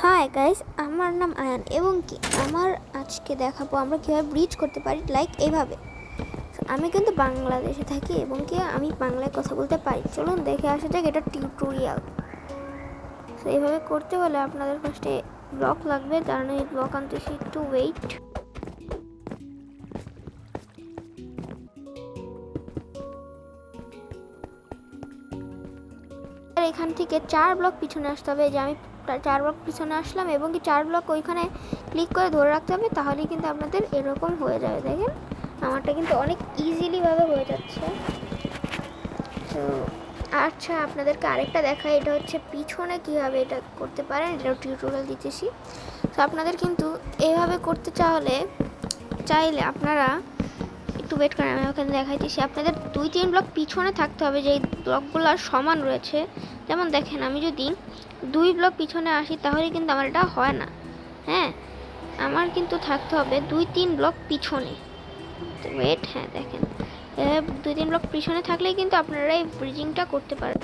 Hi guys, আমার নাম আয়ান এবং কি আমার আজকে দেখাবো আমরা কীভাবে ব্রিজ করতে পারি লাইক এইভাবে। আমি কিন্তু বাংলাদেশে থাকি এবং কি আমি বাংলায় কথা বলতে পারি। চলুন দেখে আসা যাক এটা টিউটোরিয়াল। সো এইভাবে করতে হলে আপনাদের ফার্স্টে ব্লক লাগবে, কারণ এই ব্লক আনতেছি, একটু ওয়েট। এখান থেকে 4 ব্লক পিছনে আসতে হবে, যে আমি 4 ব্লক পিছনে আসলাম এবং কি 4 ব্লক ওইখানে ক্লিক করে ধরে রাখতে হবে, তাহলেই কিন্তু আপনাদের এরকম হয়ে যাবে। দেখেন আমারটা কিন্তু অনেক ইজিলিভাবে হয়ে যাচ্ছে। তো আচ্ছা, আপনাদেরকে আরেকটা দেখাই, এটা হচ্ছে পিছনে কীভাবে এটা করতে পারেন, এটা টিউটোরিয়াল দিতেছি। তো আপনাদের কিন্তু এইভাবে করতে চাইলে আপনারা একটু ওয়েট করেন, আমি ওখানে দেখাইতেছি। আপনাদের 2-3 ব্লক পিছনে থাকতে হবে, যে ব্লকগুলো সমান রয়েছে। যেমন দেখেন, আমি যদি 2 ব্লক পিছনে আসি তাহলে কিন্তু আমার এটা হয় না। হ্যাঁ, আমার কিন্তু থাকতে হবে 2-3 ব্লক পিছনে। ওয়েট, হ্যাঁ দেখেন, 2-3 ব্লক পিছনে থাকলেই কিন্তু আপনারা এই ব্রিজিংটা করতে পারেন।